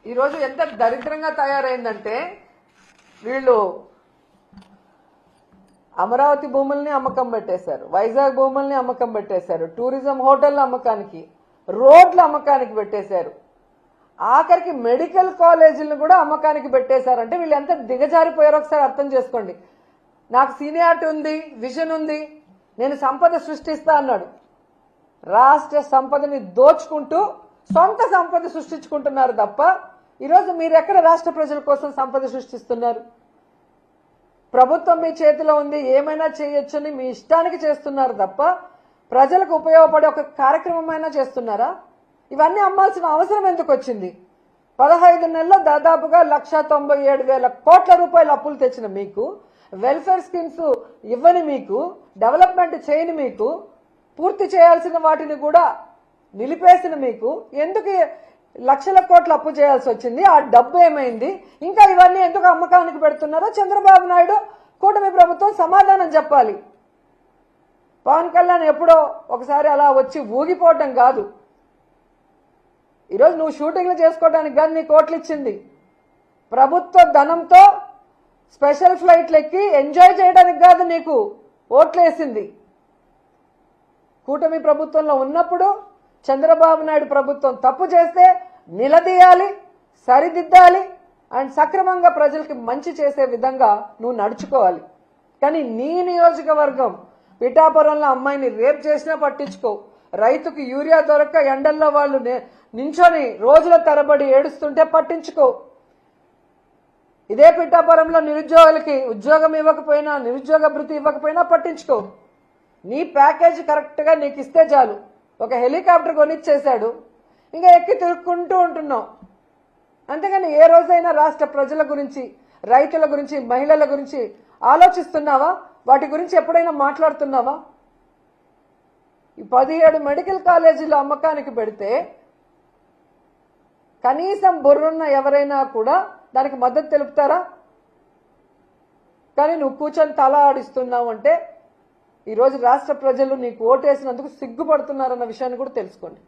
ఈరోజు ఎంత దరిద్రంగా తయారైందంటే వీళ్ళు అమరావతి భూముల్ని అమ్మకం పెట్టేశారు, వైజాగ్ భూముల్ని అమ్మకం పెట్టేశారు, టూరిజం హోటళ్ల అమ్మకానికి, రోడ్ల అమ్మకానికి పెట్టేశారు, ఆఖరికి మెడికల్ కాలేజీలను కూడా అమ్మకానికి పెట్టేశారంటే వీళ్ళు ఎంత దిగజారిపోయారో ఒకసారి అర్థం చేసుకోండి. నాకు సీనియారిటీ ఉంది, విజన్ ఉంది, నేను సంపద సృష్టిస్తా అన్నాడు. రాష్ట్ర సంపదని దోచుకుంటూ సొంత సంపద సృష్టించుకుంటున్నారు తప్ప ఈరోజు మీరు ఎక్కడ రాష్ట్ర ప్రజల కోసం సంపద సృష్టిస్తున్నారు? ప్రభుత్వం మీ చేతిలో ఉంది, ఏమైనా చేయొచ్చని మీ ఇష్టానికి చేస్తున్నారు తప్ప ప్రజలకు ఉపయోగపడే ఒక కార్యక్రమమైనా చేస్తున్నారా? ఇవన్నీ అమ్మాల్సిన అవసరం ఎందుకు వచ్చింది? 15 నెలల్లో దాదాపుగా 1,97,000 కోట్ల రూపాయల అప్పులు తెచ్చిన మీకు, వెల్ఫేర్ స్కీమ్స్ ఇవ్వని మీకు, డెవలప్మెంట్ చేయని మీకు, పూర్తి చేయాల్సిన వాటిని కూడా నిలిపేసిన మీకు ఎందుకు లక్షల కోట్ల అప్పు చేయాల్సి వచ్చింది? ఆ డబ్బు ఏమైంది? ఇంకా ఇవన్నీ ఎందుకు అమ్మకానికి పెడుతున్నారో చంద్రబాబు నాయుడు, కూటమి ప్రభుత్వం సమాధానం చెప్పాలి. పవన్ కళ్యాణ్ ఎప్పుడో ఒకసారి అలా వచ్చి ఊగిపోవటం కాదు. ఈరోజు నువ్వు షూటింగ్లు చేసుకోవడానికి కాదు నీ కోట్లు ఇచ్చింది, ప్రభుత్వ ధనంతో స్పెషల్ ఫ్లైట్లు ఎక్కి ఎంజాయ్ చేయడానికి కాదు నీకు ఓట్లేసింది. కూటమి ప్రభుత్వంలో ఉన్నప్పుడు చంద్రబాబు నాయుడు ప్రభుత్వం తప్పు చేస్తే నిలదీయాలి, సరిదిద్దాలి అండ్ సక్రమంగా ప్రజలకి మంచి చేసే విధంగా నువ్వు నడుచుకోవాలి. కానీ నీ నియోజకవర్గం పిఠాపురంలో అమ్మాయిని రేప్ చేసినా పట్టించుకో, రైతుకు యూరియా దొరక్క ఎండల్లో వాళ్ళు నించొని రోజుల తరబడి ఏడుస్తుంటే పట్టించుకో, ఇదే పిఠాపురంలో నిరుద్యోగులకి ఉద్యోగం ఇవ్వకపోయినా, నిరుద్యోగ భృతి ఇవ్వకపోయినా పట్టించుకో. నీ ప్యాకేజ్ కరెక్ట్గా నీకు ఇస్తే చాలు. ఒక హెలికాప్టర్ కొనిచ్చేశాడు, ఇంకా ఎక్కి తిరుక్కుంటూ ఉంటున్నావు. అంతేగాని ఏ రోజైనా రాష్ట్ర ప్రజల గురించి, రైతుల గురించి, మహిళల గురించి ఆలోచిస్తున్నావా? వాటి గురించి ఎప్పుడైనా మాట్లాడుతున్నావా? ఈ 17 మెడికల్ కాలేజీల అమ్మకానికి పెడితే కనీసం బుర్రున్న ఎవరైనా కూడా దానికి మద్దతు తెలుపుతారా? కానీ నువ్వు కూర్చొని తల ఆడిస్తున్నావు అంటే ఈరోజు రాష్ట్ర ప్రజలు నీకు ఓటేసినందుకు సిగ్గుపడుతున్నారన్న విషయాన్ని కూడా తెలుసుకోండి.